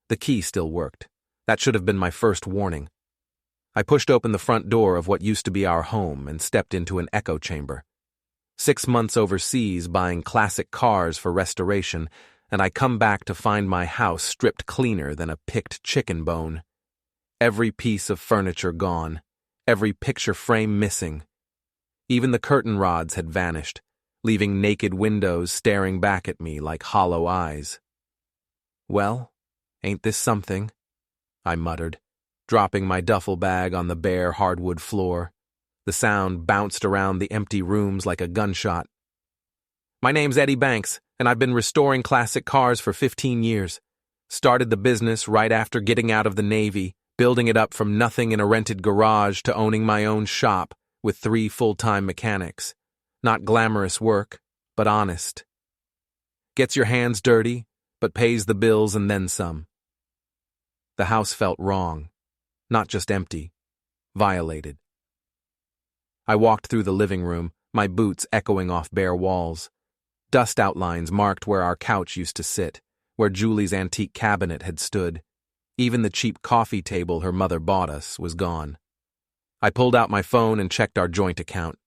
The key still worked. That should have been my first warning. I pushed open the front door of what used to be our home and stepped into an echo chamber. 6 months overseas buying classic cars for restoration, and I come back to find my house stripped cleaner than a picked chicken bone. Every piece of furniture gone, every picture frame missing. Even the curtain rods had vanished, leaving naked windows staring back at me like hollow eyes. "Well, ain't this something?" I muttered, dropping my duffel bag on the bare hardwood floor. The sound bounced around the empty rooms like a gunshot. "My name's Eddie Banks, and I've been restoring classic cars for 15 years. Started the business right after getting out of the Navy, building it up from nothing in a rented garage to owning my own shop with 3 full-time mechanics. Not glamorous work, but honest. Gets your hands dirty, but pays the bills and then some." The house felt wrong, not just empty, violated. I walked through the living room, my boots echoing off bare walls. Dust outlines marked where our couch used to sit, where Julie's antique cabinet had stood. Even the cheap coffee table her mother bought us was gone. I pulled out my phone and checked our joint account.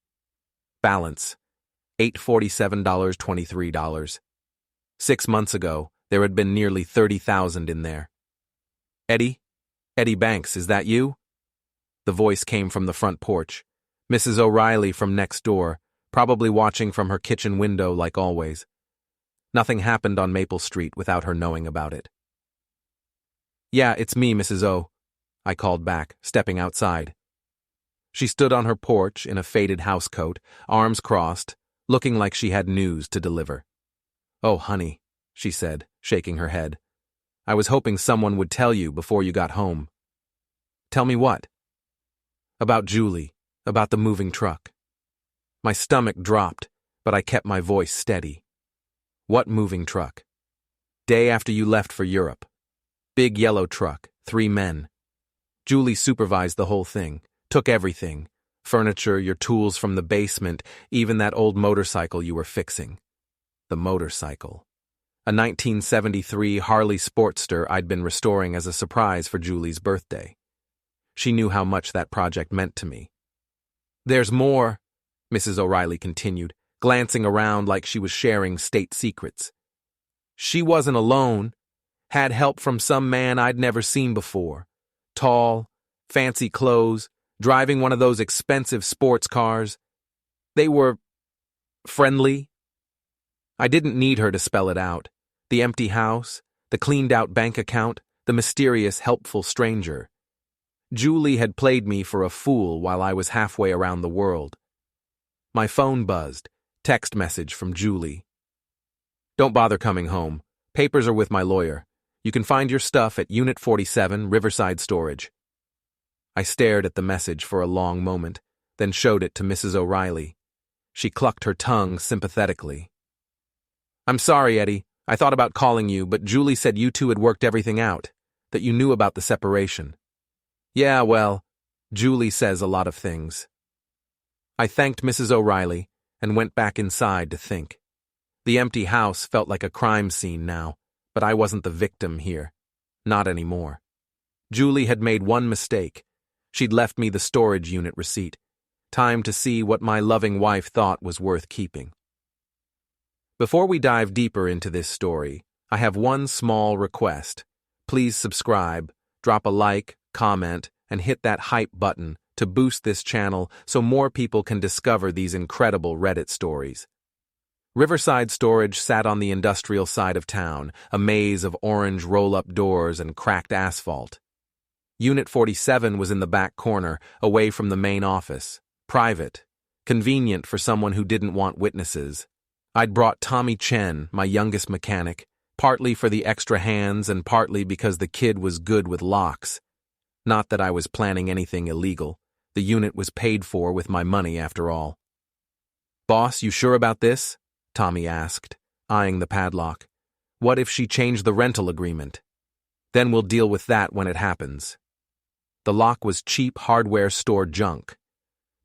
Balance, $847.23. 6 months ago, there had been nearly $30,000 in there. "Eddie? Eddie Banks, is that you?" The voice came from the front porch. Mrs. O'Reilly from next door, probably watching from her kitchen window like always. Nothing happened on Maple Street without her knowing about it. "Yeah, it's me, Mrs. O," I called back, stepping outside. She stood on her porch in a faded housecoat, arms crossed, looking like she had news to deliver. "Oh, honey," she said, shaking her head. "I was hoping someone would tell you before you got home." "Tell me what?" "About Julie, about the moving truck." My stomach dropped, but I kept my voice steady. "What moving truck?" "Day after you left for Europe. Big yellow truck, 3 men. Julie supervised the whole thing, took everything, furniture, your tools from the basement, even that old motorcycle you were fixing." The motorcycle. A 1973 Harley Sportster I'd been restoring as a surprise for Julie's birthday. She knew how much that project meant to me. "There's more," Mrs. O'Reilly continued, glancing around like she was sharing state secrets. "She wasn't alone. Had help from some man I'd never seen before. Tall, fancy clothes, driving one of those expensive sports cars. They were friendly." I didn't need her to spell it out. The empty house, the cleaned-out bank account, the mysterious, helpful stranger. Julie had played me for a fool while I was halfway around the world. My phone buzzed. Text message from Julie. "Don't bother coming home. Papers are with my lawyer. You can find your stuff at Unit 47, Riverside Storage." I stared at the message for a long moment, then showed it to Mrs. O'Reilly. She clucked her tongue sympathetically. "I'm sorry, Eddie. I thought about calling you, but Julie said you two had worked everything out, that you knew about the separation." "Yeah, well, Julie says a lot of things." I thanked Mrs. O'Reilly and went back inside to think. The empty house felt like a crime scene now, but I wasn't the victim here. Not anymore. Julie had made one mistake. She'd left me the storage unit receipt. Time to see what my loving wife thought was worth keeping. Before we dive deeper into this story, I have one small request. Please subscribe, drop a like, comment, and hit that hype button to boost this channel so more people can discover these incredible Reddit stories. Riverside Storage sat on the industrial side of town, a maze of orange roll-up doors and cracked asphalt. Unit 47 was in the back corner, away from the main office. Private. Convenient for someone who didn't want witnesses. I'd brought Tommy Chen, my youngest mechanic, partly for the extra hands and partly because the kid was good with locks. Not that I was planning anything illegal. The unit was paid for with my money after all. "Boss, you sure about this?" Tommy asked, eyeing the padlock. "What if she changed the rental agreement? Then we'll deal with that when it happens." The lock was cheap hardware store junk.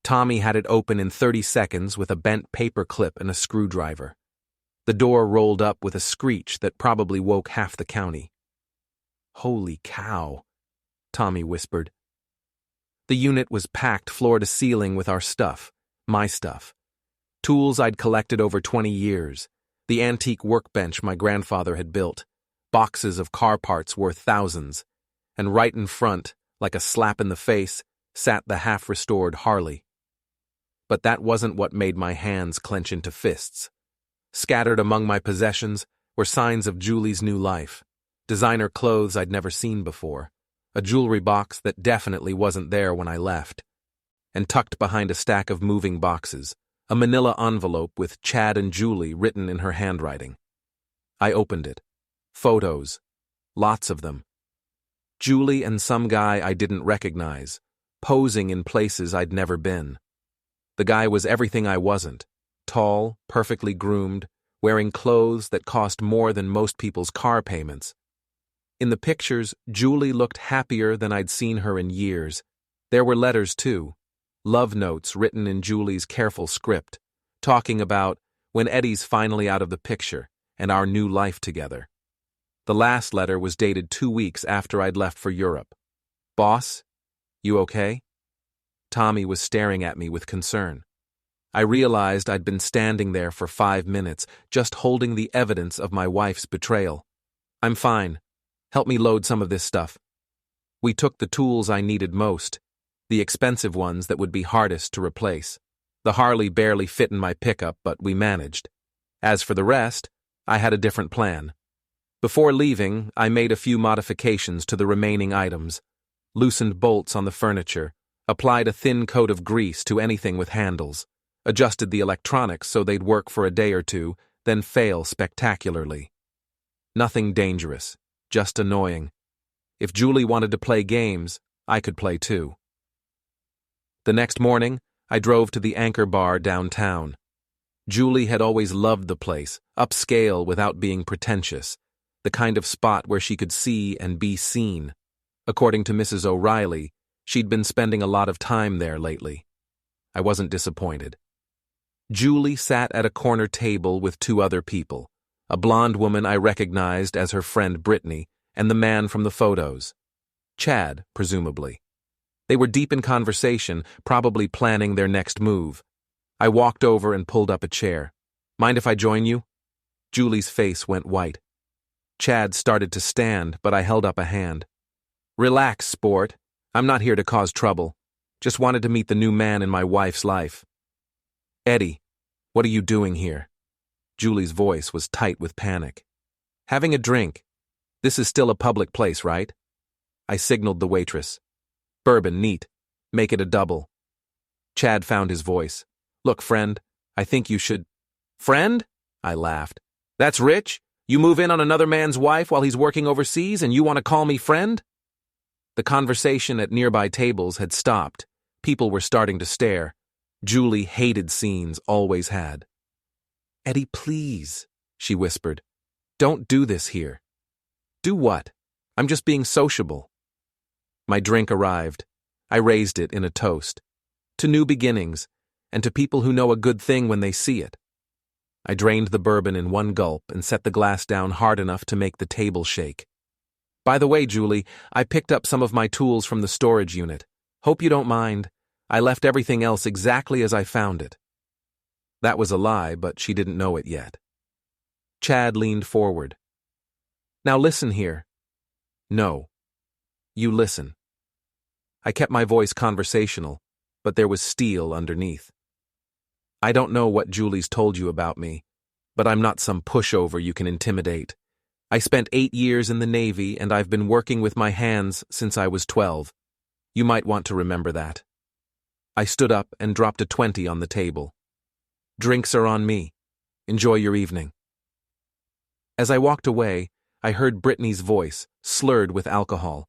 Tommy had it open in 30 seconds with a bent paper clip and a screwdriver. The door rolled up with a screech that probably woke half the county. Holy cow, Tommy whispered. The unit was packed floor to ceiling with our stuff, my stuff. Tools I'd collected over 20 years, the antique workbench my grandfather had built, boxes of car parts worth thousands, and right in front, like a slap in the face, sat the half-restored Harley. But that wasn't what made my hands clench into fists. Scattered among my possessions were signs of Julie's new life, designer clothes I'd never seen before, a jewelry box that definitely wasn't there when I left, and tucked behind a stack of moving boxes, a manila envelope with Chad and Julie written in her handwriting. I opened it. Photos. Lots of them. Julie and some guy I didn't recognize, posing in places I'd never been. The guy was everything I wasn't. Tall, perfectly groomed, wearing clothes that cost more than most people's car payments. In the pictures, Julie looked happier than I'd seen her in years. There were letters, too. Love notes written in Julie's careful script, talking about when Eddie's finally out of the picture and our new life together. The last letter was dated 2 weeks after I'd left for Europe. Boss, you okay? Tommy was staring at me with concern. I realized I'd been standing there for 5 minutes, just holding the evidence of my wife's betrayal. I'm fine. Help me load some of this stuff. We took the tools I needed most, the expensive ones that would be hardest to replace. The Harley barely fit in my pickup, but we managed. As for the rest, I had a different plan. Before leaving, I made a few modifications to the remaining items, loosened bolts on the furniture, applied a thin coat of grease to anything with handles, adjusted the electronics so they'd work for a day or two, then fail spectacularly. Nothing dangerous, just annoying. If Julie wanted to play games, I could play too. The next morning, I drove to the Anchor Bar downtown. Julie had always loved the place, upscale without being pretentious, the kind of spot where she could see and be seen. According to Mrs. O'Reilly, she'd been spending a lot of time there lately. I wasn't disappointed. Julie sat at a corner table with 2 other people, a blonde woman I recognized as her friend Brittany, and the man from the photos. Chad, presumably. They were deep in conversation, probably planning their next move. I walked over and pulled up a chair. Mind if I join you? Julie's face went white. Chad started to stand, but I held up a hand. Relax, sport. I'm not here to cause trouble. Just wanted to meet the new man in my wife's life. Eddie, what are you doing here? Julie's voice was tight with panic. Having a drink. This is still a public place, right? I signaled the waitress. Bourbon, neat. Make it a double. Chad found his voice. Look, friend, I think you should... Friend? I laughed. That's rich? You move in on another man's wife while he's working overseas and you want to call me friend? The conversation at nearby tables had stopped. People were starting to stare. Julie hated scenes, always had. Eddie, please, she whispered. Don't do this here. Do what? I'm just being sociable. My drink arrived. I raised it in a toast. To new beginnings, and to people who know a good thing when they see it. I drained the bourbon in one gulp and set the glass down hard enough to make the table shake. By the way, Julie, I picked up some of my tools from the storage unit. Hope you don't mind. I left everything else exactly as I found it. That was a lie, but she didn't know it yet. Chad leaned forward. Now listen here. No. You listen. I kept my voice conversational, but there was steel underneath. I don't know what Julie's told you about me, but I'm not some pushover you can intimidate. I spent 8 years in the Navy and I've been working with my hands since I was 12. You might want to remember that. I stood up and dropped a 20 on the table. Drinks are on me. Enjoy your evening. As I walked away, I heard Brittany's voice, slurred with alcohol.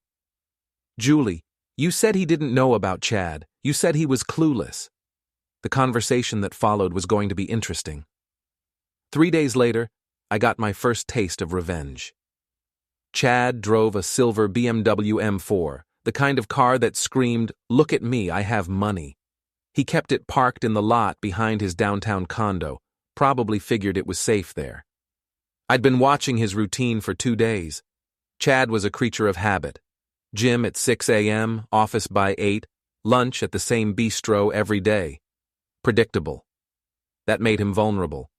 Julie, you said he didn't know about Chad. You said he was clueless. The conversation that followed was going to be interesting. 3 days later, I got my first taste of revenge. Chad drove a silver BMW M4, the kind of car that screamed, "Look at me, I have money." He kept it parked in the lot behind his downtown condo, probably figured it was safe there. I'd been watching his routine for 2 days. Chad was a creature of habit. Gym at 6 a.m., office by 8, lunch at the same bistro every day. Predictable. That made him vulnerable.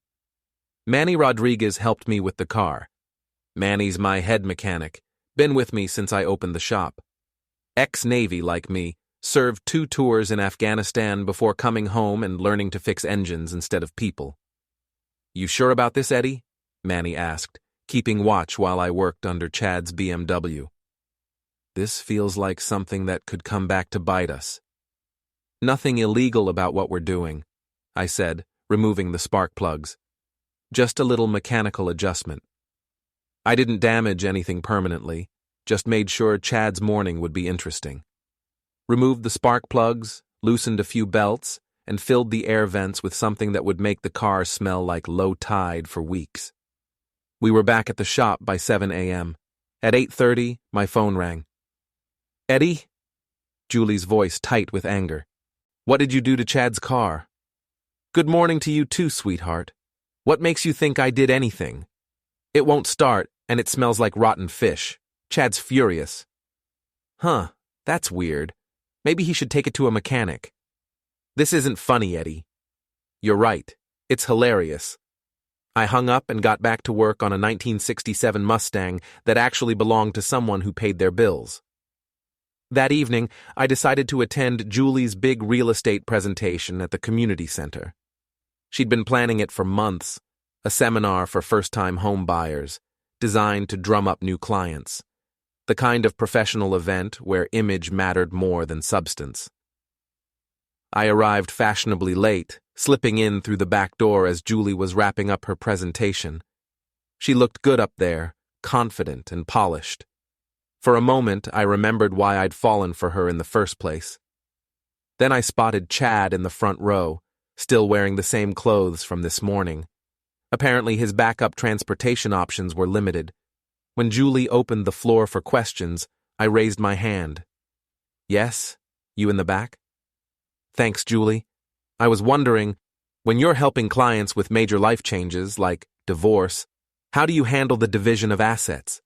Manny Rodriguez helped me with the car. Manny's my head mechanic, been with me since I opened the shop. Ex-Navy like me, served 2 tours in Afghanistan before coming home and learning to fix engines instead of people. You sure about this, Eddie? Manny asked, keeping watch while I worked under Chad's BMW. This feels like something that could come back to bite us. Nothing illegal about what we're doing, I said, removing the spark plugs. Just a little mechanical adjustment. I didn't damage anything permanently, just made sure Chad's morning would be interesting. Removed the spark plugs, loosened a few belts, and filled the air vents with something that would make the car smell like low tide for weeks. We were back at the shop by 7 a.m. At 8:30, my phone rang. Eddie? Julie's voice tight with anger. What did you do to Chad's car? Good morning to you too, sweetheart. What makes you think I did anything? It won't start, and it smells like rotten fish. Chad's furious. Huh, that's weird. Maybe he should take it to a mechanic. This isn't funny, Eddie. You're right. It's hilarious. I hung up and got back to work on a 1967 Mustang that actually belonged to someone who paid their bills. That evening, I decided to attend Julie's big real estate presentation at the community center. She'd been planning it for months, a seminar for first-time home buyers, designed to drum up new clients. The kind of professional event where image mattered more than substance. I arrived fashionably late, slipping in through the back door as Julie was wrapping up her presentation. She looked good up there, confident and polished. For a moment, I remembered why I'd fallen for her in the first place. Then I spotted Chad in the front row, still wearing the same clothes from this morning. Apparently, his backup transportation options were limited. When Julie opened the floor for questions, I raised my hand. Yes? You in the back? Thanks, Julie. I was wondering, when you're helping clients with major life changes, like divorce, how do you handle the division of assets?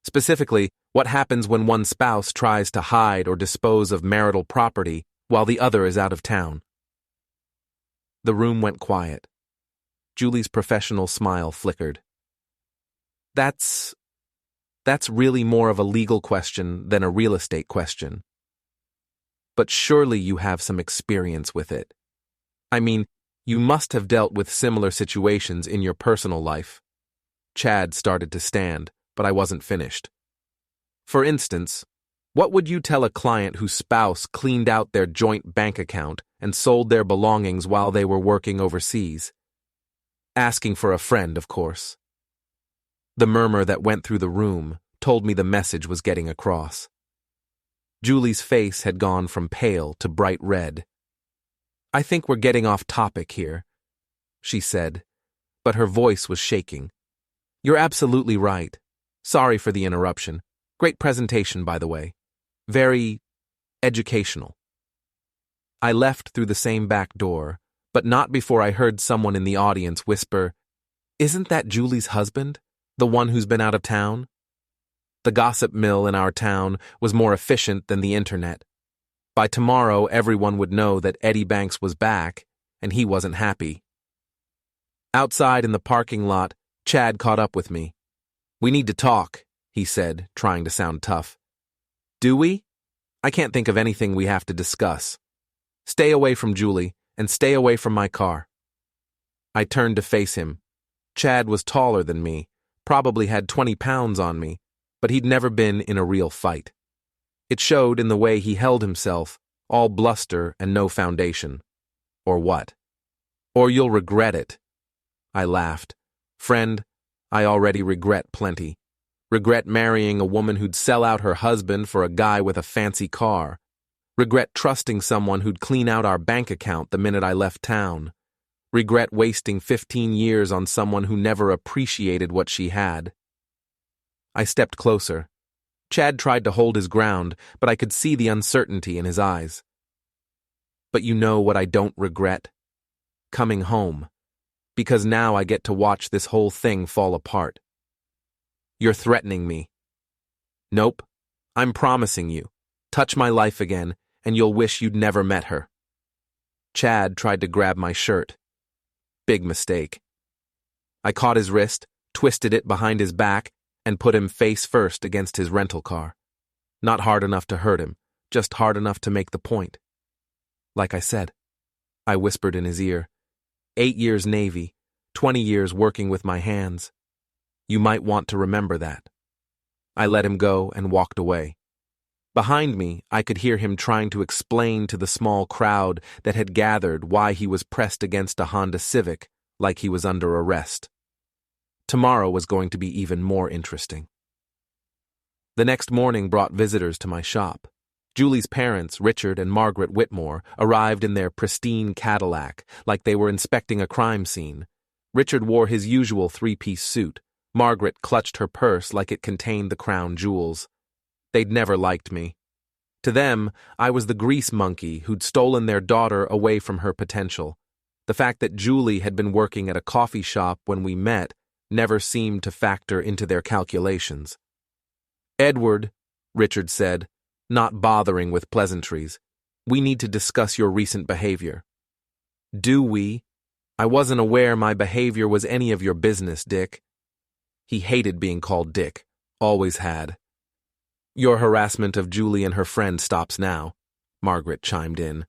Specifically, what happens when one spouse tries to hide or dispose of marital property while the other is out of town? The room went quiet. Julie's professional smile flickered. That's really more of a legal question than a real estate question. But surely you have some experience with it. I mean, you must have dealt with similar situations in your personal life. Chad started to stand, but I wasn't finished. For instance, what would you tell a client whose spouse cleaned out their joint bank account and sold their belongings while they were working overseas? Asking for a friend, of course. The murmur that went through the room told me the message was getting across. Julie's face had gone from pale to bright red. I think we're getting off topic here, she said, but her voice was shaking. You're absolutely right. Sorry for the interruption. Great presentation, by the way. Very educational. I left through the same back door, but not before I heard someone in the audience whisper, "Isn't that Julie's husband, the one who's been out of town?" The gossip mill in our town was more efficient than the internet. By tomorrow, everyone would know that Eddie Banks was back, and he wasn't happy. Outside in the parking lot, Chad caught up with me. "We need to talk," he said, trying to sound tough. "Do we? I can't think of anything we have to discuss. Stay away from Julie, and stay away from my car." I turned to face him. Chad was taller than me, probably had 20 pounds on me, but he'd never been in a real fight. It showed in the way he held himself, all bluster and no foundation. Or what? "Or you'll regret it." I laughed. "Friend, I already regret plenty. Regret marrying a woman who'd sell out her husband for a guy with a fancy car. Regret trusting someone who'd clean out our bank account the minute I left town. Regret wasting 15 years on someone who never appreciated what she had." I stepped closer. Chad tried to hold his ground, but I could see the uncertainty in his eyes. "But you know what I don't regret? Coming home. Because now I get to watch this whole thing fall apart." "You're threatening me." Nope. I'm promising you. Touch my life again, and you'll wish you'd never met her. Chad tried to grab my shirt. Big mistake. I caught his wrist, twisted it behind his back, and put him face first against his rental car. Not hard enough to hurt him, just hard enough to make the point. Like I said, I whispered in his ear, 8 years Navy, 20 years working with my hands. You might want to remember that. I let him go and walked away. Behind me, I could hear him trying to explain to the small crowd that had gathered why he was pressed against a Honda Civic like he was under arrest. Tomorrow was going to be even more interesting. The next morning brought visitors to my shop. Julie's parents, Richard and Margaret Whitmore, arrived in their pristine Cadillac like they were inspecting a crime scene. Richard wore his usual 3-piece suit. Margaret clutched her purse like it contained the crown jewels. They'd never liked me. To them, I was the grease monkey who'd stolen their daughter away from her potential. The fact that Julie had been working at a coffee shop when we met never seemed to factor into their calculations. Edward, Richard said, not bothering with pleasantries, we need to discuss your recent behavior. Do we? I wasn't aware my behavior was any of your business, Dick. He hated being called Dick, always had. Your harassment of Julie and her friend stops now, Margaret chimed in.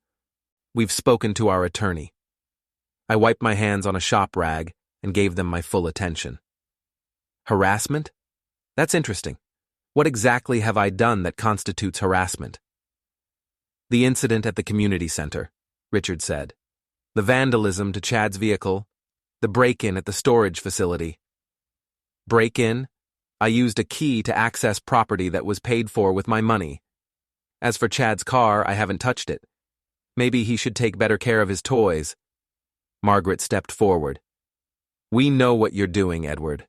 We've spoken to our attorney. I wiped my hands on a shop rag and gave them my full attention. Harassment? That's interesting. What exactly have I done that constitutes harassment? The incident at the community center, Richard said. The vandalism to Chad's vehicle. The break-in at the storage facility. Break-in? I used a key to access property that was paid for with my money. As for Chad's car, I haven't touched it. Maybe he should take better care of his toys. Margaret stepped forward. We know what you're doing, Edward.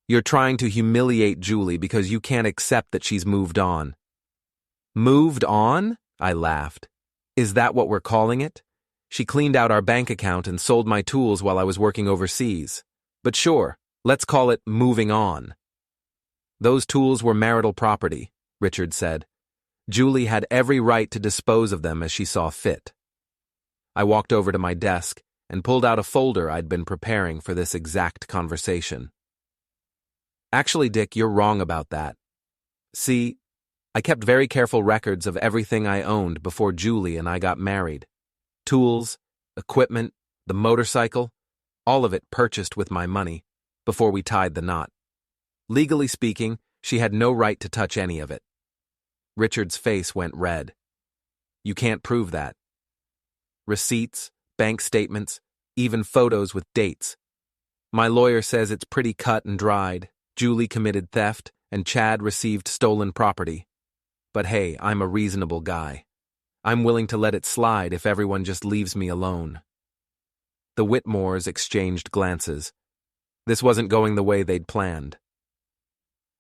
You're trying to humiliate Julie because you can't accept that she's moved on. Moved on? I laughed. Is that what we're calling it? She cleaned out our bank account and sold my tools while I was working overseas. But sure, let's call it moving on. Those tools were marital property, Richard said. Julie had every right to dispose of them as she saw fit. I walked over to my desk and pulled out a folder I'd been preparing for this exact conversation. Actually, Dick, you're wrong about that. See, I kept very careful records of everything I owned before Julie and I got married. Tools, equipment, the motorcycle, all of it purchased with my money before we tied the knot. Legally speaking, she had no right to touch any of it. Richard's face went red. You can't prove that. Receipts, bank statements, even photos with dates. My lawyer says it's pretty cut and dried. Julie committed theft, and Chad received stolen property. But hey, I'm a reasonable guy. I'm willing to let it slide if everyone just leaves me alone. The Whitmores exchanged glances. This wasn't going the way they'd planned.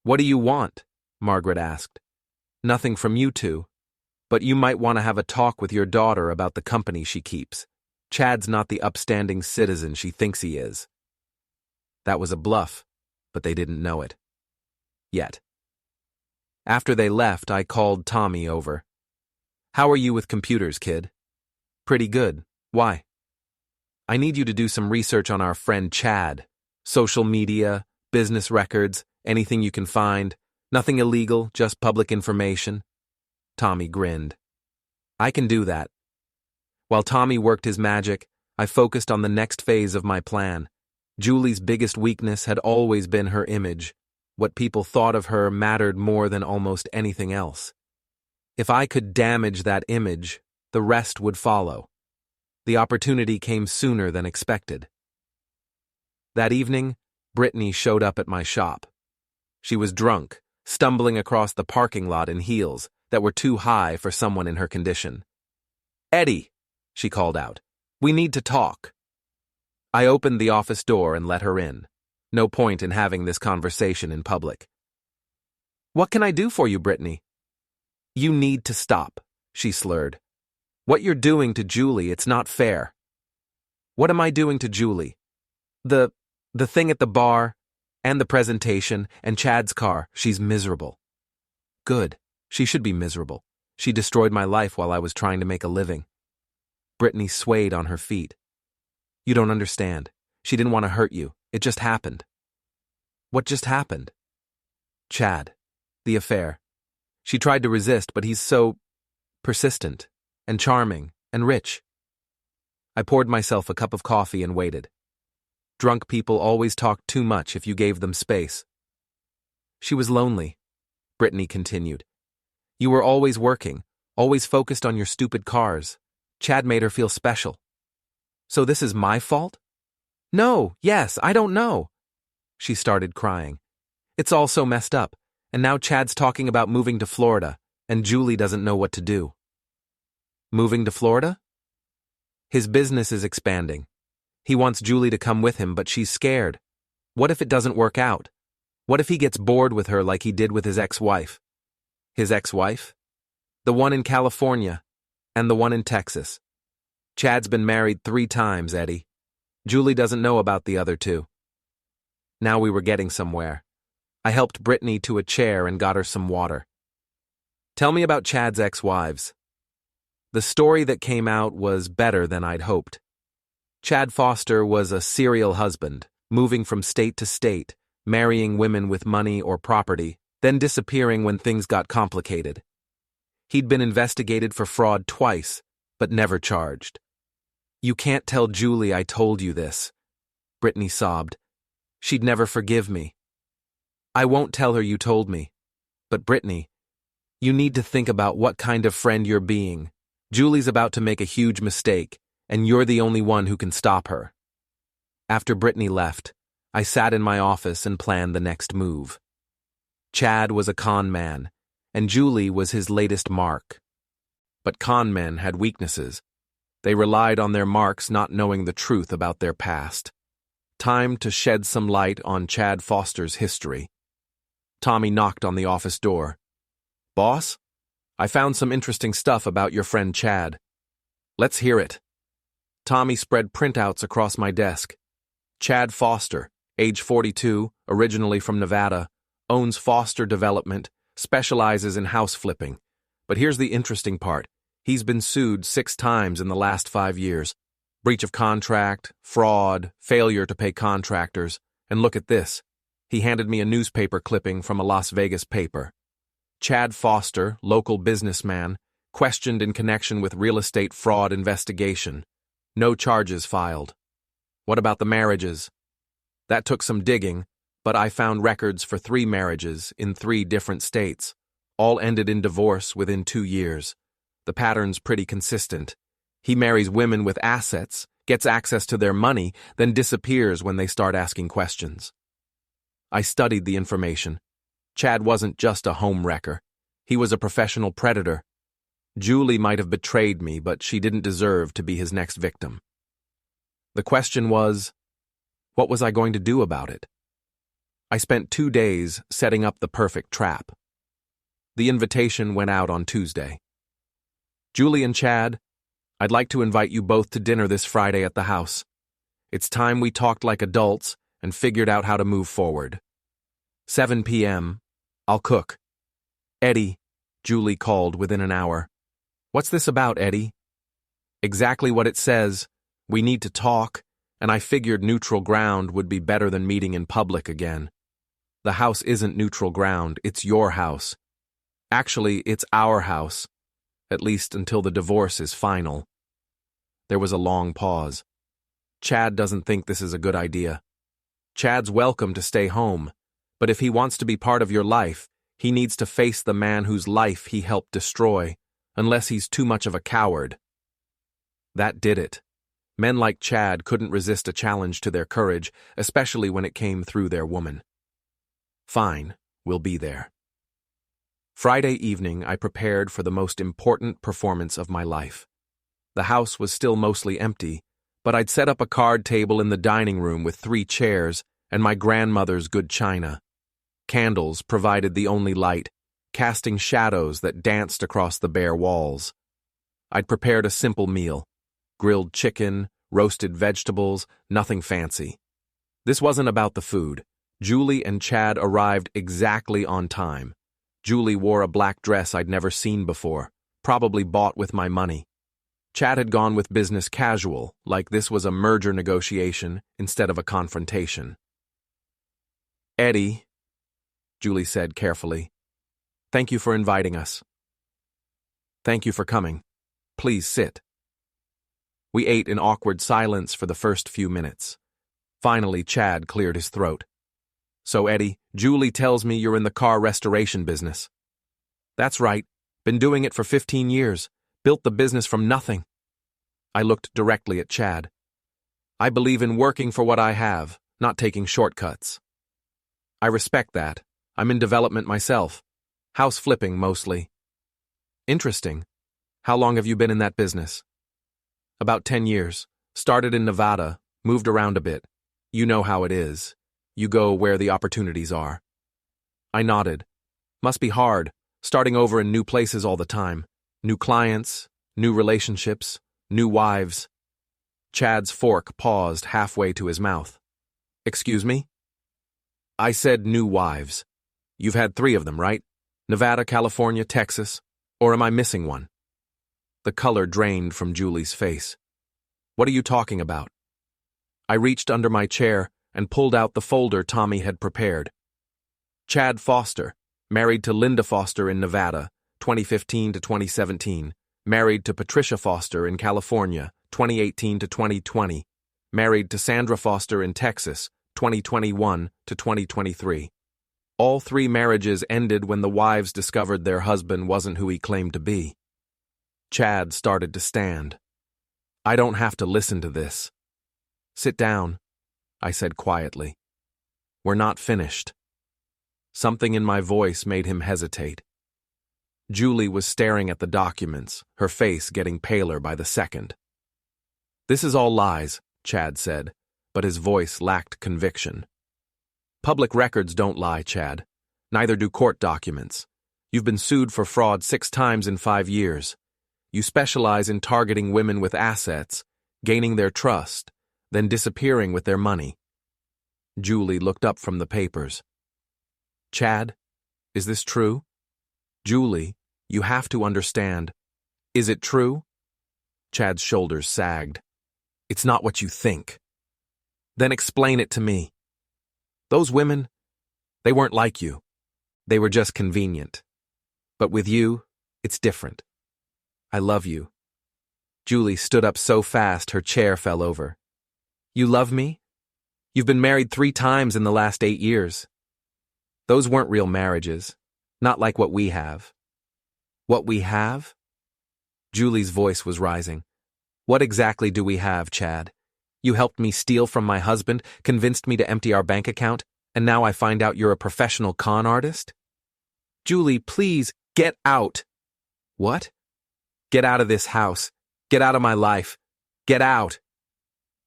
What do you want? Margaret asked. Nothing from you two, but you might want to have a talk with your daughter about the company she keeps. Chad's not the upstanding citizen she thinks he is. That was a bluff, but they didn't know it. Yet. After they left, I called Tommy over. How are you with computers, kid? Pretty good. Why? I need you to do some research on our friend Chad. Social media, business records, anything you can find. Nothing illegal, just public information. Tommy grinned. I can do that. While Tommy worked his magic, I focused on the next phase of my plan. Julie's biggest weakness had always been her image. What people thought of her mattered more than almost anything else. If I could damage that image, the rest would follow. The opportunity came sooner than expected. That evening, Brittany showed up at my shop. She was drunk, stumbling across the parking lot in heels that were too high for someone in her condition. Eddie, she called out, we need to talk. I opened the office door and let her in. No point in having this conversation in public. What can I do for you, Brittany? You need to stop, she slurred. What you're doing to Julie, it's not fair. What am I doing to Julie? The thing at the bar, and the presentation, and Chad's car, she's miserable. Good. She should be miserable. She destroyed my life while I was trying to make a living. Brittany swayed on her feet. You don't understand. She didn't want to hurt you. It just happened. What just happened? Chad. The affair. She tried to resist, but he's so persistent and charming and rich. I poured myself a cup of coffee and waited. Drunk people always talk too much if you gave them space. She was lonely, Brittany continued. You were always working, always focused on your stupid cars. Chad made her feel special. So this is my fault? No, yes, I don't know. She started crying. It's all so messed up, and now Chad's talking about moving to Florida, and Julie doesn't know what to do. Moving to Florida? His business is expanding. He wants Julie to come with him, but she's scared. What if it doesn't work out? What if he gets bored with her like he did with his ex-wife? His ex-wife? The one in California, and the one in Texas. Chad's been married 3 times, Eddie. Julie doesn't know about the other 2. Now we were getting somewhere. I helped Brittany to a chair and got her some water. Tell me about Chad's ex-wives. The story that came out was better than I'd hoped. Chad Foster was a serial husband, moving from state to state, marrying women with money or property, then disappearing when things got complicated. He'd been investigated for fraud twice, but never charged. You can't tell Julie I told you this, Brittany sobbed. She'd never forgive me. I won't tell her you told me. But Brittany, you need to think about what kind of friend you're being. Julie's about to make a huge mistake, and you're the only one who can stop her. After Brittany left, I sat in my office and planned the next move. Chad was a con man, and Julie was his latest mark. But con men had weaknesses. They relied on their marks not knowing the truth about their past. Time to shed some light on Chad Foster's history. Tommy knocked on the office door. Boss, I found some interesting stuff about your friend Chad. Let's hear it. Tommy spread printouts across my desk. Chad Foster, age 42, originally from Nevada, owns Foster Development, specializes in house flipping. But here's the interesting part. He's been sued 6 times in the last 5 years. Breach of contract, fraud, failure to pay contractors. And look at this. He handed me a newspaper clipping from a Las Vegas paper. Chad Foster, local businessman, questioned in connection with real estate fraud investigation. No charges filed. What about the marriages? That took some digging, but I found records for 3 marriages in 3 different states. All ended in divorce within 2 years. The pattern's pretty consistent. He marries women with assets, gets access to their money, then disappears when they start asking questions. I studied the information. Chad wasn't just a home wrecker. He was a professional predator. Julie might have betrayed me, but she didn't deserve to be his next victim. The question was, what was I going to do about it? I spent 2 days setting up the perfect trap. The invitation went out on Tuesday. Julie and Chad, I'd like to invite you both to dinner this Friday at the house. It's time we talked like adults and figured out how to move forward. 7 p.m. I'll cook. Eddie, Julie called within an hour. What's this about, Eddie? Exactly what it says. We need to talk, and I figured neutral ground would be better than meeting in public again. The house isn't neutral ground, it's your house. Actually, it's our house, at least until the divorce is final. There was a long pause. Chad doesn't think this is a good idea. Chad's welcome to stay home, but if he wants to be part of your life, he needs to face the man whose life he helped destroy, unless he's too much of a coward. That did it. Men like Chad couldn't resist a challenge to their courage, especially when it came through their woman. Fine, we'll be there. Friday evening, I prepared for the most important performance of my life. The house was still mostly empty, but I'd set up a card table in the dining room with 3 chairs and my grandmother's good china. Candles provided the only light, casting shadows that danced across the bare walls. I'd prepared a simple meal. Grilled chicken, roasted vegetables, nothing fancy. This wasn't about the food. Julie and Chad arrived exactly on time. Julie wore a black dress I'd never seen before, probably bought with my money. Chad had gone with business casual, like this was a merger negotiation instead of a confrontation. "Eddie," Julie said carefully, "thank you for inviting us." "Thank you for coming. Please sit." We ate in awkward silence for the first few minutes. Finally, Chad cleared his throat. "So, Eddie, Julie tells me you're in the car restoration business." "That's right. Been doing it for 15 years. Built the business from nothing." I looked directly at Chad. "I believe in working for what I have, not taking shortcuts." "I respect that. I'm in development myself. House flipping, mostly." "Interesting. How long have you been in that business?" "About 10 years. Started in Nevada, moved around a bit. You know how it is. You go where the opportunities are." I nodded. "Must be hard, starting over in new places all the time. New clients, new relationships, new wives." Chad's fork paused halfway to his mouth. "Excuse me?" "I said new wives. You've had 3 of them, right? Nevada, California, Texas. Or am I missing one?" The color drained from Julie's face. "What are you talking about?" I reached under my chair and pulled out the folder Tommy had prepared. Chad Foster, married to Linda Foster in Nevada, 2015 to 2017. Married to Patricia Foster in California, 2018 to 2020. Married to Sandra Foster in Texas, 2021 to 2023. All 3 marriages ended when the wives discovered their husband wasn't who he claimed to be. Chad started to stand. "I don't have to listen to this." "Sit down," I said quietly. "We're not finished." Something in my voice made him hesitate. Julie was staring at the documents, her face getting paler by the second. "This is all lies," Chad said, but his voice lacked conviction. "Public records don't lie, Chad. Neither do court documents. You've been sued for fraud 6 times in 5 years. You specialize in targeting women with assets, gaining their trust, then disappearing with their money." Julie looked up from the papers. "Chad, is this true?" "Julie, you have to understand. Is it true?" Chad's shoulders sagged. "It's not what you think." "Then explain it to me." "Those women, they weren't like you. They were just convenient. But with you, it's different. I love you." Julie stood up so fast her chair fell over. "You love me? You've been married 3 times in the last 8 years. Those weren't real marriages, not like what we have." "What we have?" Julie's voice was rising. "What exactly do we have, Chad? You helped me steal from my husband, convinced me to empty our bank account, and now I find out you're a professional con artist?" "Julie, please, get out." "What?" "Get out of this house. Get out of my life. Get out."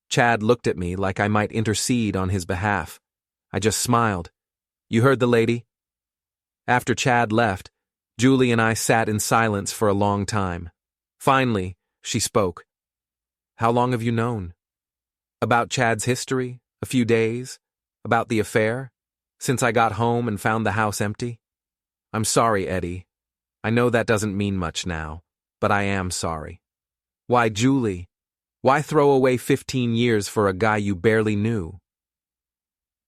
Chad looked at me like I might intercede on his behalf. I just smiled. "You heard the lady?" After Chad left, Julie and I sat in silence for a long time. Finally, she spoke. "How long have you known?" "About Chad's history, a few days. About the affair, since I got home and found the house empty. I'm sorry, Eddie. I know that doesn't mean much now, but I am sorry." "Why, Julie? Why throw away 15 years for a guy you barely knew?"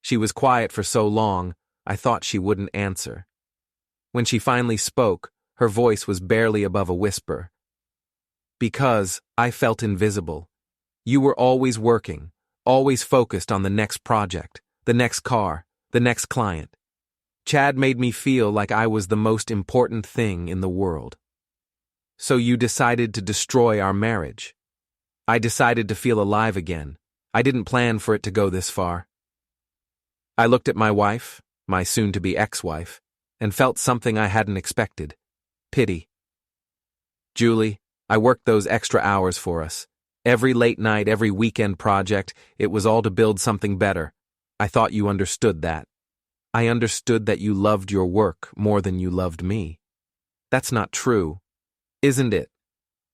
She was quiet for so long, I thought she wouldn't answer. When she finally spoke, her voice was barely above a whisper. "Because I felt invisible. You were always working, always focused on the next project, the next car, the next client. Chad made me feel like I was the most important thing in the world. So you decided to destroy our marriage. I decided to feel alive again. I didn't plan for it to go this far." I looked at my wife, my soon-to-be ex-wife, and felt something I hadn't expected. Pity. "Julie, I worked those extra hours for us. Every late night, every weekend project, it was all to build something better. I thought you understood that. I understood that you loved your work more than you loved me. That's not true, isn't it?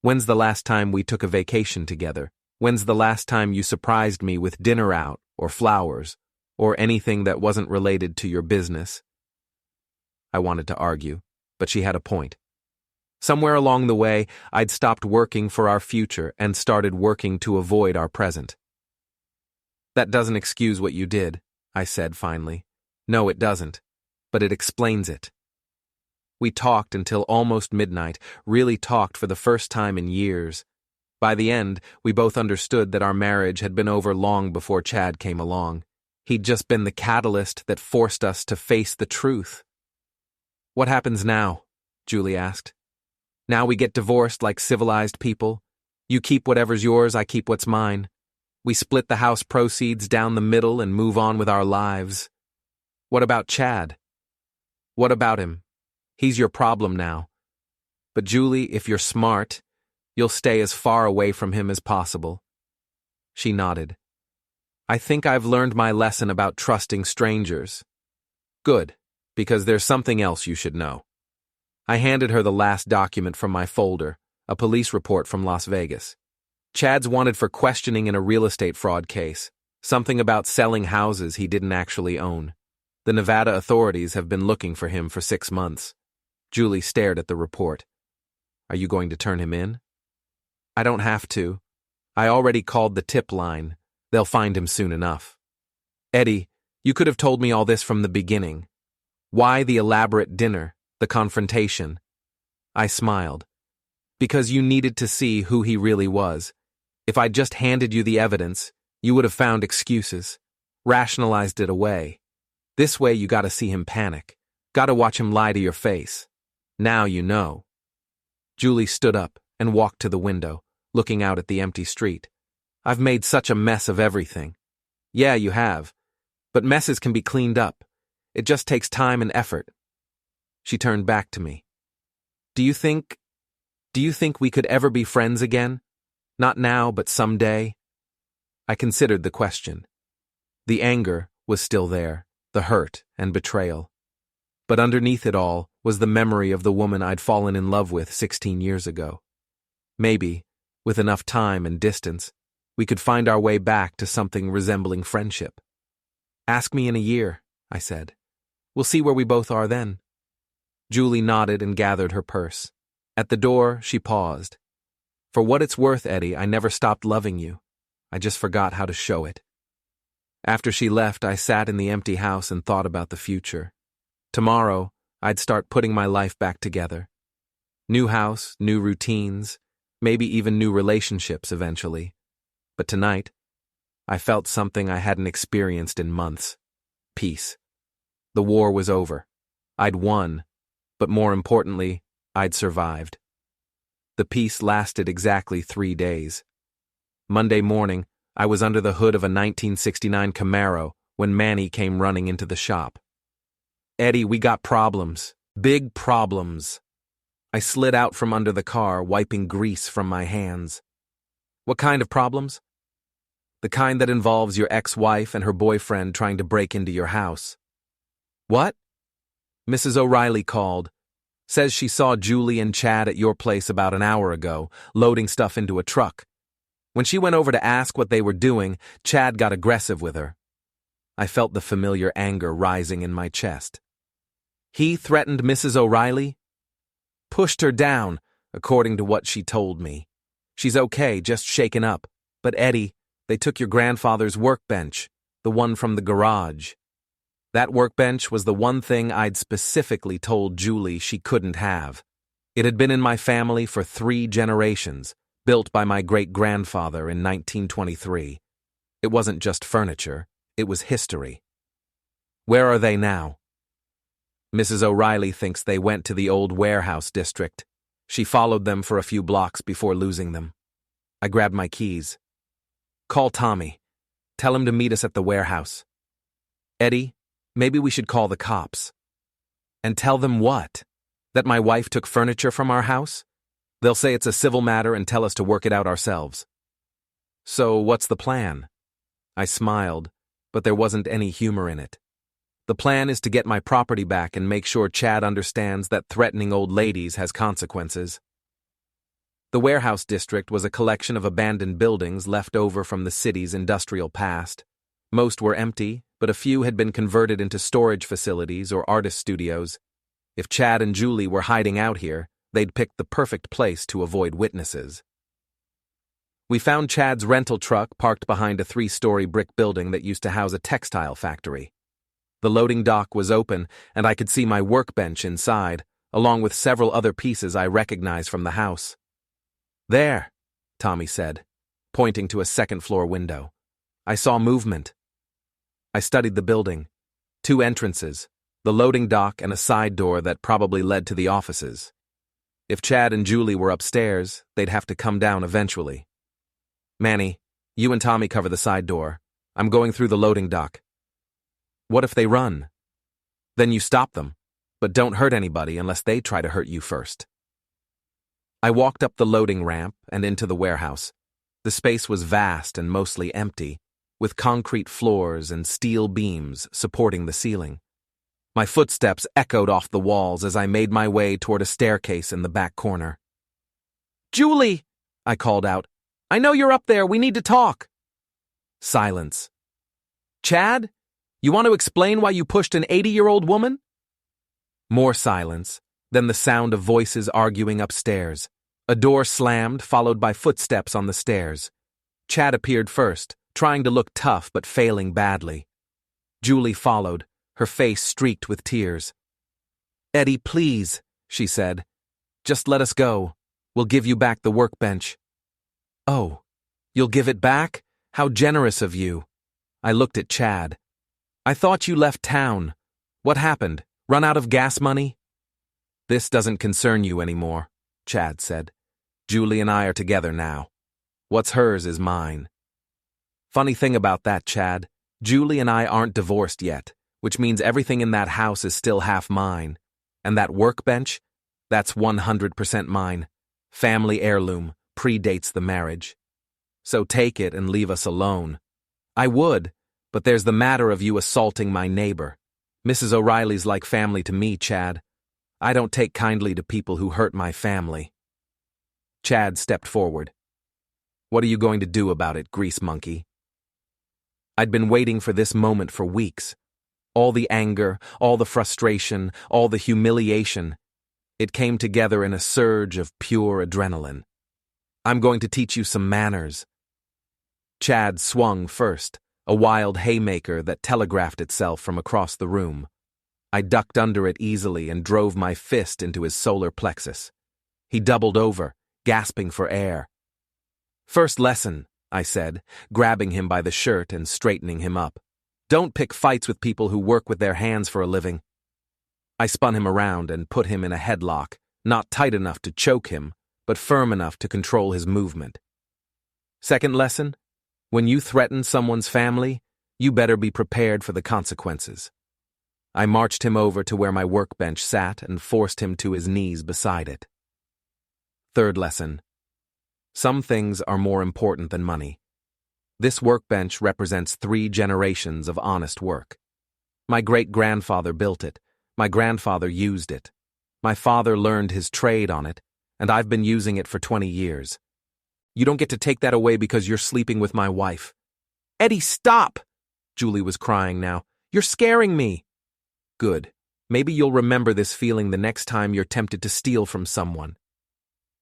When's the last time we took a vacation together? When's the last time you surprised me with dinner out, or flowers, or anything that wasn't related to your business?" I wanted to argue, but she had a point. Somewhere along the way, I'd stopped working for our future and started working to avoid our present. That doesn't excuse what you did, I said finally. No, it doesn't, but it explains it. We talked until almost midnight, really talked for the first time in years. By the end, we both understood that our marriage had been over long before Chad came along. He'd just been the catalyst that forced us to face the truth. What happens now? Julie asked. Now we get divorced like civilized people. You keep whatever's yours, I keep what's mine. We split the house proceeds down the middle and move on with our lives. What about Chad? What about him? He's your problem now. But Julie, if you're smart, you'll stay as far away from him as possible. She nodded. I think I've learned my lesson about trusting strangers. Good, because there's something else you should know. I handed her the last document from my folder, a police report from Las Vegas. Chad's wanted for questioning in a real estate fraud case, something about selling houses he didn't actually own. The Nevada authorities have been looking for him for 6 months. Julie stared at the report. Are you going to turn him in? I don't have to. I already called the tip line. They'll find him soon enough. Eddie, you could have told me all this from the beginning. Why the elaborate dinner, the confrontation? I smiled. Because you needed to see who he really was. If I'd just handed you the evidence, you would have found excuses, rationalized it away. This way you gotta see him panic, gotta watch him lie to your face. Now you know. Julie stood up and walked to the window, looking out at the empty street. I've made such a mess of everything. Yeah, you have. But messes can be cleaned up. It just takes time and effort. She turned back to me. Do you think we could ever be friends again? Not now, but someday? I considered the question. The anger was still there, the hurt and betrayal. But underneath it all was the memory of the woman I'd fallen in love with 16 years ago. Maybe, with enough time and distance, we could find our way back to something resembling friendship. Ask me in a year, I said. We'll see where we both are then. Julie nodded and gathered her purse. At the door, she paused. For what it's worth, Eddie, I never stopped loving you. I just forgot how to show it. After she left, I sat in the empty house and thought about the future. Tomorrow, I'd start putting my life back together. New house, new routines, maybe even new relationships eventually. But tonight, I felt something I hadn't experienced in months. Peace. The war was over. I'd won, but more importantly, I'd survived. The peace lasted exactly 3 days. Monday morning, I was under the hood of a 1969 Camaro when Manny came running into the shop. Eddie, we got problems. Big problems. I slid out from under the car, wiping grease from my hands. What kind of problems? The kind that involves your ex-wife and her boyfriend trying to break into your house. What? Mrs. O'Reilly called. Says she saw Julie and Chad at your place about an hour ago, loading stuff into a truck. When she went over to ask what they were doing, Chad got aggressive with her. I felt the familiar anger rising in my chest. He threatened Mrs. O'Reilly? Pushed her down, according to what she told me. She's okay, just shaken up. But Eddie, they took your grandfather's workbench, the one from the garage. That workbench was the one thing I'd specifically told Julie she couldn't have. It had been in my family for 3 generations, built by my great-grandfather in 1923. It wasn't just furniture, it was history. Where are they now? Mrs. O'Reilly thinks they went to the old warehouse district. She followed them for a few blocks before losing them. I grabbed my keys. Call Tommy. Tell him to meet us at the warehouse. Eddie, maybe we should call the cops. And tell them what? That my wife took furniture from our house? They'll say it's a civil matter and tell us to work it out ourselves. So what's the plan? I smiled, but there wasn't any humor in it. The plan is to get my property back and make sure Chad understands that threatening old ladies has consequences. The warehouse district was a collection of abandoned buildings left over from the city's industrial past. Most were empty, but a few had been converted into storage facilities or artist studios. If Chad and Julie were hiding out here, they'd picked the perfect place to avoid witnesses. We found Chad's rental truck parked behind a 3-story brick building that used to house a textile factory. The loading dock was open, and I could see my workbench inside, along with several other pieces I recognized from the house. "There," Tommy said, pointing to a second-floor window. I saw movement. I studied the building. 2 entrances, the loading dock and a side door that probably led to the offices. If Chad and Julie were upstairs, they'd have to come down eventually. "Manny, you and Tommy cover the side door. I'm going through the loading dock." "What if they run?" "Then you stop them, but don't hurt anybody unless they try to hurt you first." I walked up the loading ramp and into the warehouse. The space was vast and mostly empty, with concrete floors and steel beams supporting the ceiling. My footsteps echoed off the walls as I made my way toward a staircase in the back corner. "Julie!" I called out. "I know you're up there. We need to talk." Silence. "Chad? You want to explain why you pushed an 80-year-old woman?" More silence, then the sound of voices arguing upstairs. A door slammed, followed by footsteps on the stairs. Chad appeared first, trying to look tough but failing badly. Julie followed, her face streaked with tears. "Eddie, please," she said. "Just let us go. We'll give you back the workbench." "Oh, you'll give it back? How generous of you." I looked at Chad. "I thought you left town. What happened? Run out of gas money?" "This doesn't concern you anymore," Chad said. "Julie and I are together now. What's hers is mine." Funny thing about that, Chad, Julie and I aren't divorced yet, which means everything in that house is still half mine. And that workbench? That's 100% mine. Family heirloom, predates the marriage. So take it and leave us alone. I would, but there's the matter of you assaulting my neighbor. Mrs. O'Reilly's like family to me, Chad. I don't take kindly to people who hurt my family. Chad stepped forward. "What are you going to do about it, grease monkey?" I'd been waiting for this moment for weeks. All the anger, all the frustration, all the humiliation. It came together in a surge of pure adrenaline. "I'm going to teach you some manners." Chad swung first, a wild haymaker that telegraphed itself from across the room. I ducked under it easily and drove my fist into his solar plexus. He doubled over, gasping for air. "First lesson," I said, grabbing him by the shirt and straightening him up. "Don't pick fights with people who work with their hands for a living." I spun him around and put him in a headlock, not tight enough to choke him, but firm enough to control his movement. "Second lesson, when you threaten someone's family, you better be prepared for the consequences." I marched him over to where my workbench sat and forced him to his knees beside it. Third lesson, some things are more important than money. This workbench represents 3 generations of honest work. My great-grandfather built it. My grandfather used it. My father learned his trade on it, and I've been using it for 20 years. You don't get to take that away because you're sleeping with my wife. "Eddie, stop!" Julie was crying now. "You're scaring me." "Good. Maybe you'll remember this feeling the next time you're tempted to steal from someone."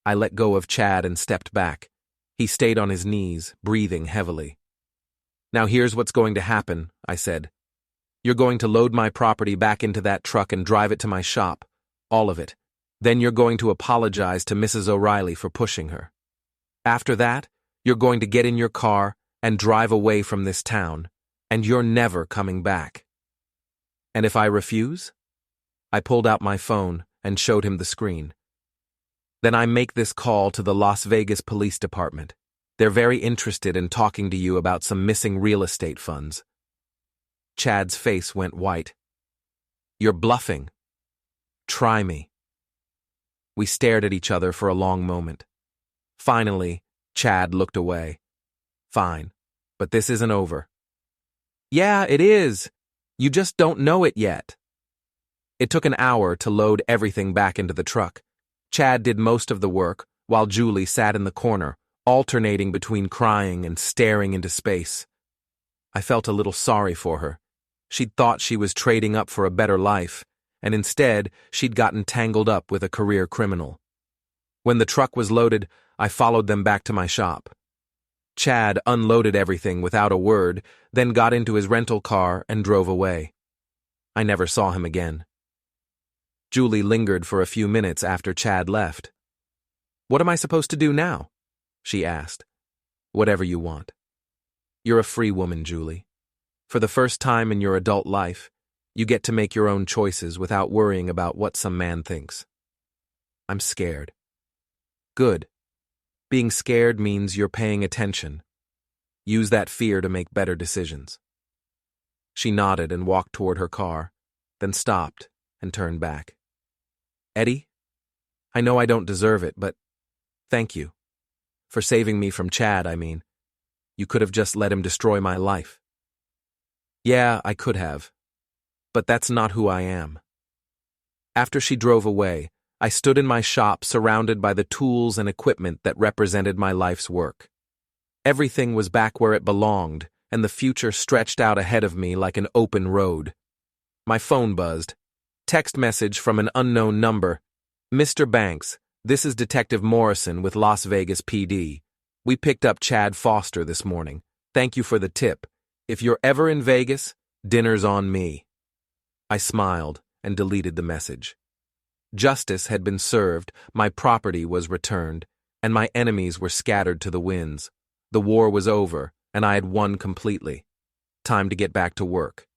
I let go of Chad and stepped back. He stayed on his knees, breathing heavily. "Now here's what's going to happen," I said. "You're going to load my property back into that truck and drive it to my shop. All of it. Then you're going to apologize to Mrs. O'Reilly for pushing her. After that, you're going to get in your car and drive away from this town, and you're never coming back." "And if I refuse?" I pulled out my phone and showed him the screen. "Then I make this call to the Las Vegas Police Department. They're very interested in talking to you about some missing real estate funds." Chad's face went white. "You're bluffing. Try me." We stared at each other for a long moment. Finally, Chad looked away. "Fine, but this isn't over." "Yeah, it is. You just don't know it yet." It took an hour to load everything back into the truck. Chad did most of the work, while Julie sat in the corner, alternating between crying and staring into space. I felt a little sorry for her. She'd thought she was trading up for a better life, and instead, she'd gotten tangled up with a career criminal. When the truck was loaded, I followed them back to my shop. Chad unloaded everything without a word, then got into his rental car and drove away. I never saw him again. Julie lingered for a few minutes after Chad left. "What am I supposed to do now?" she asked. "Whatever you want. You're a free woman, Julie. For the first time in your adult life, you get to make your own choices without worrying about what some man thinks." "I'm scared." "Good. Being scared means you're paying attention. Use that fear to make better decisions." She nodded and walked toward her car, then stopped and turned back. "Eddie, I know I don't deserve it, but thank you. For saving me from Chad, I mean. You could have just let him destroy my life." "Yeah, I could have. But that's not who I am." After she drove away, I stood in my shop surrounded by the tools and equipment that represented my life's work. Everything was back where it belonged, and the future stretched out ahead of me like an open road. My phone buzzed. Text message from an unknown number. "Mr. Banks, this is Detective Morrison with Las Vegas PD. We picked up Chad Foster this morning. Thank you for the tip. If you're ever in Vegas, dinner's on me." I smiled and deleted the message. Justice had been served, my property was returned, and my enemies were scattered to the winds. The war was over, and I had won completely. Time to get back to work.